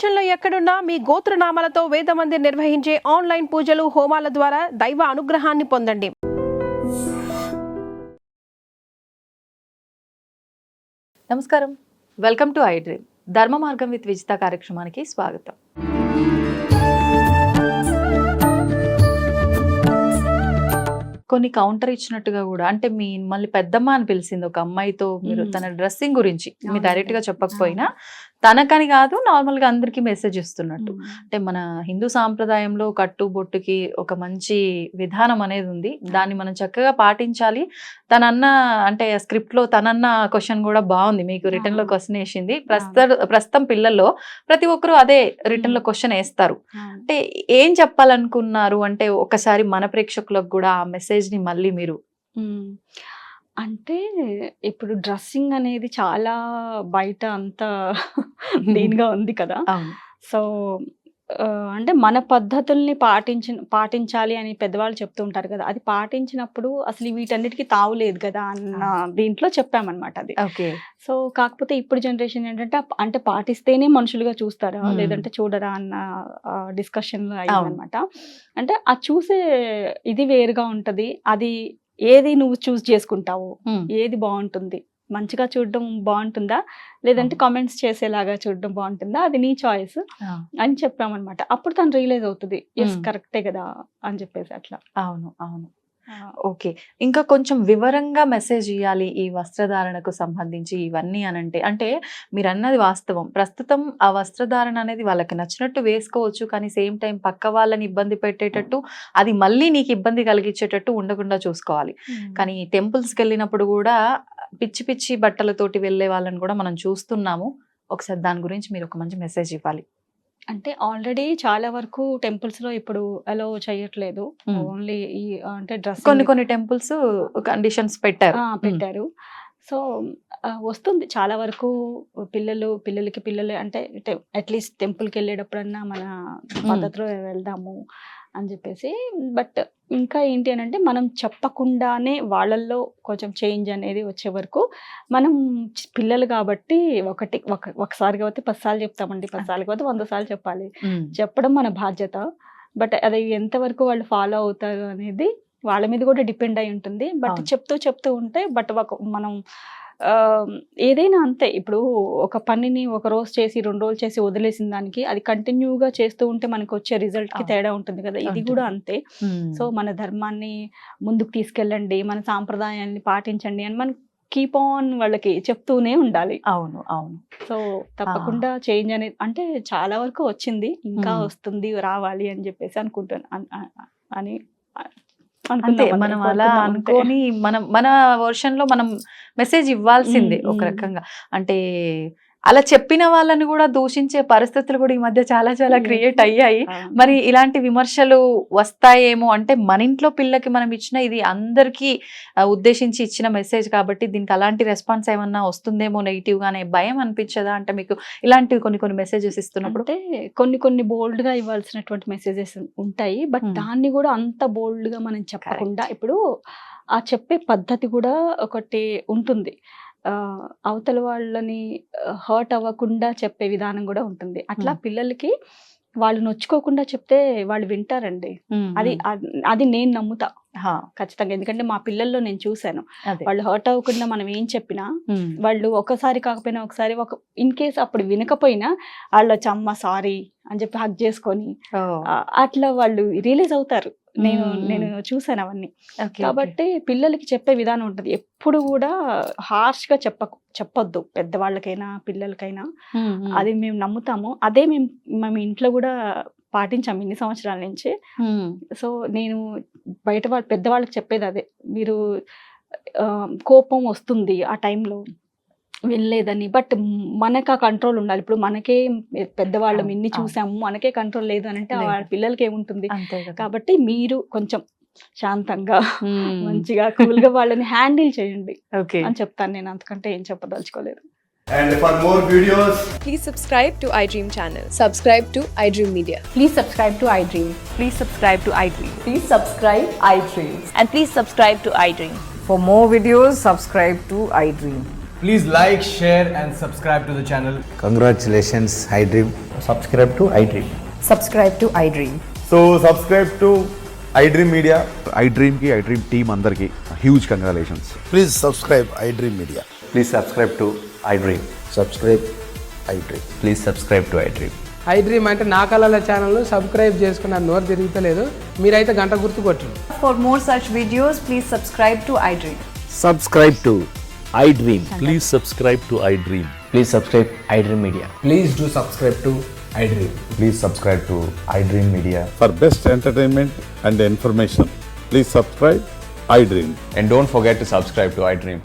ప్రపంచంలో ఎక్కడున్నా మీ గోత్రనామాలతో వేదమందిర్ నిర్వహించే ఆన్లైన్ పూజలు హోమాల ద్వారా దైవ అనుగ్రహాన్ని పొందండి. నమస్కారం, వెల్కమ్ టు ఐ డ్రీమ్. ధర్మ మార్గం విత్ విజిత కార్యక్రమానికి స్వాగతం. కొన్ని కౌంటర్ ఇచ్చినట్టుగా కూడా, అంటే మిమ్మల్ని పెద్దమ్మ అని పిలిచింది ఒక అమ్మాయితో, మీరు తన డ్రెస్సింగ్ గురించి మీరు డైరెక్ట్ గా చెప్పకపోయినా తనకని కాదు నార్మల్ గా అందరికి మెసేజ్ ఇస్తున్నట్టు. అంటే మన హిందూ సాంప్రదాయంలో కట్టు బొట్టుకి ఒక మంచి విధానం అనేది ఉంది, దాన్ని మనం చక్కగా పాటించాలి. తనన్న అంటే స్క్రిప్ట్ లో తనన్న క్వశ్చన్ కూడా బాగుంది, మీకు రిటర్న్ లో క్వశ్చన్ వేసింది. ప్రస్తుతం పిల్లల్లో ప్రతి ఒక్కరు అదే రిటర్న్ లో క్వశ్చన్ వేస్తారు. అంటే ఏం చెప్పాలనుకున్నారు అంటే ఒకసారి మన ప్రేక్షకులకు కూడా ఆ మెసేజ్ ని మళ్ళీ మీరు అంటే ఇప్పుడు డ్రెస్సింగ్ అనేది చాలా బయట అంతా దీనిగా ఉంది కదా. సో అంటే మన పద్ధతుల్ని పాటించాలి అని పెద్దవాళ్ళు చెప్తూ ఉంటారు కదా, అది పాటించినప్పుడు అసలు వీటన్నిటికీ తావులేదు కదా అన్న దీంట్లో చెప్పామన్నమాట అది. సో కాకపోతే ఇప్పుడు జనరేషన్ ఏంటంటే అంటే పాటిస్తేనే మనుషులుగా చూస్తారా లేదంటే చూడరా అన్న డిస్కషన్ అయిందనమాట. అంటే ఆ చూసే ఇది వేరుగా ఉంటది. అది ఏది నువ్వు చూస్ చేసుకుంటావు, ఏది బాగుంటుంది, మంచిగా చూడడం బాగుంటుందా లేదంటే కామెంట్స్ చేసేలాగా చూడడం బాగుంటుందా, అది నీ చాయిస్ అని చెప్పామన్నమాట. అప్పుడు తను రియలైజ్ అవుతుంది, ఎస్ కరెక్టే కదా అని చెప్పేసి అట్లా. అవును అవును ఓకే. ఇంకా కొంచెం వివరంగా మెసేజ్ ఇవ్వాలి ఈ వస్త్రధారణకు సంబంధించి ఇవన్నీ అనంటే, అంటే మీరు అన్నది వాస్తవం. ప్రస్తుతం ఆ వస్త్రధారణ అనేది వాళ్ళకి నచ్చినట్టు వేసుకోవచ్చు, కానీ సేమ్ టైం పక్క వాళ్ళని ఇబ్బంది పెట్టేటట్టు, అది మళ్ళీ నీకు ఇబ్బంది కలిగించేటట్టు ఉండకుండా చూసుకోవాలి. కానీ టెంపుల్స్కి వెళ్ళినప్పుడు కూడా పిచ్చి పిచ్చి బట్టలతోటి వెళ్ళే వాళ్ళని కూడా మనం చూస్తున్నాము. ఒకసారి దాని గురించి మీరు ఒక మంచి మెసేజ్ ఇవ్వాలి. అంటే ఆల్రెడీ చాలా వరకు టెంపుల్స్ లో ఇప్పుడు అలో చేయట్లేదు, ఓన్లీ ఈ అంటే డ్రెస్ కొన్ని టెంపుల్స్ కండిషన్స్ పెట్టారు. సో వస్తుంది చాలా వరకు పిల్లలకి అంటే అట్లీస్ట్ టెంపుల్కి వెళ్ళేటప్పుడన్నా మన పద్ధతిలో వెళ్దాము అని చెప్పేసి. బట్ ఇంకా ఏంటి అని అంటే మనం చెప్పకుండానే వాళ్ళల్లో కొంచెం చేంజ్ అనేది వచ్చే వరకు మనం పిల్లలు కాబట్టి ఒకసారి కాబట్టి 10 సార్లు చెప్తామండి, 10 సార్లు కాబట్టి 100 సార్లు చెప్పాలి. చెప్పడం మన బాధ్యత. బట్ అది ఎంతవరకు వాళ్ళు ఫాలో అవుతారు అనేది వాళ్ళ మీద కూడా డిపెండ్ అయి ఉంటుంది. బట్ చెప్తూ ఉంటే బట్ మనం ఏదైనా అంతే. ఇప్పుడు ఒక పనిని ఒక రోజు చేసి 2 రోజులు చేసి వదిలేసిన దానికి అది కంటిన్యూగా చేస్తూ ఉంటే మనకు వచ్చే రిజల్ట్ కి తేడా ఉంటుంది కదా. ఇది కూడా అంతే. సో మన ధర్మాన్ని ముందుకు తీసుకెళ్ళండి, మన సాంప్రదాయాన్ని పాటించండి అని మనం కీప్ ఆన్ వాళ్ళకి చెప్తూనే ఉండాలి. అవును అవును. సో తప్పకుండా చేంజ్ అనేది అంటే చాలా వరకు వచ్చింది, ఇంకా వస్తుంది, రావాలి అని చెప్పేసి అనుకుంటాను అని అంతే. మనం అలా అనుకొని మన వర్షన్ లో మనం మెసేజ్ ఇవ్వాల్సిందే ఒక రకంగా. అంటే అలా చెప్పిన వాళ్ళని కూడా దూషించే పరిస్థితులు కూడా ఈ మధ్య చాలా క్రియేట్ అయ్యాయి. మరి ఇలాంటి విమర్శలు వస్తాయేమో అంటే మన ఇంట్లో పిల్లకి మనం ఇచ్చిన ఇది అందరికీ ఉద్దేశించి ఇచ్చిన మెసేజ్ కాబట్టి దీనికి అలాంటి రెస్పాన్స్ ఏమన్నా వస్తుందేమో నెగిటివ్ గానే భయం అనిపించదా? అంటే మీకు ఇలాంటివి కొన్ని మెసేజెస్ ఇస్తున్నప్పుడు కొన్ని బోల్డ్ గా ఇవ్వాల్సినటువంటి మెసేజెస్ ఉంటాయి. బట్ దాన్ని కూడా అంత బోల్డ్ గా మనం చెప్పకుండా, ఇప్పుడు ఆ చెప్పే పద్ధతి కూడా ఒకటి ఉంటుంది. అవతల వాళ్ళని హర్ట్ అవ్వకుండా చెప్పే విధానం కూడా ఉంటుంది. అట్లా పిల్లలకి వాళ్ళు నొచ్చుకోకుండా చెప్తే వాళ్ళు వింటారండి. అది నేను నమ్ముతా ఖచ్చితంగా. ఎందుకంటే మా పిల్లల్లో నేను చూశాను, వాళ్ళు హర్ట్ అవ్వకుండా మనం ఏం చెప్పినా వాళ్ళు ఒకసారి కాకపోయినా ఒకసారి ఇన్ కేస్ అప్పుడు వినకపోయినా వాళ్ళు వచ్చి అమ్మ సారీ అని చెప్పి హగ్ చేసుకొని అట్లా వాళ్ళు రియలైజ్ అవుతారు. నేను చూసాను అవన్నీ. కాబట్టి పిల్లలకి చెప్పే విధానం ఉంటుంది. ఎప్పుడు కూడా హార్ష్ గా చెప్పొద్దు, పెద్దవాళ్ళకైనా పిల్లలకైనా. అది మేము నమ్ముతాము. అదే మేము ఇంట్లో కూడా పాటించాము ఇన్ని సంవత్సరాల నుంచి. సో నేను బయట పెద్దవాళ్ళకి చెప్పేది అదే, మీరు కోపం వస్తుంది ఆ టైంలో వెళ్ళలేదని, బట్ మనకు ఆ కంట్రోల్ ఉండాలి. ఇప్పుడు మనకే పెద్దవాళ్ళం ఇన్ని చూసాము, మనకే కంట్రోల్ లేదు అని అంటే వాళ్ళ పిల్లలకి ఏముంటుంది. కాబట్టి మీరు కొంచెం శాంతంగా మంచిగా కూల్గా వాళ్ళని హ్యాండిల్ చేయండి అని చెప్తాను నేను. అంతకంటే ఏం చెప్పదలుచుకోలేదు. And for more videos, please subscribe to iDream channel. Subscribe to iDream Media. Please subscribe to iDream. Please subscribe to iDream. Please subscribe iDream. And please subscribe to iDream. For more videos, subscribe to iDream. Please like, share, and subscribe to the channel. Congratulations, iDream. Subscribe to iDream. Subscribe to iDream. So subscribe to iDream Media. iDream की iDream team अंदर की huge congratulations. Please subscribe iDream Media. Please subscribe to iDream. Subscribe iDream. Please subscribe to iDream. iDream అంటే నా కళల channel subscribe చేసుకున్న నోరు తిరుగుతలేదు మీరైతే గంట గుర్తు కొట్టండి. For more such videos, please subscribe to iDream. Subscribe to iDream. Please subscribe to iDream. Please subscribe iDream Media. Please do subscribe to iDream. Please subscribe to iDream Media. For best entertainment and information, please subscribe iDream. And don't forget to subscribe to iDream.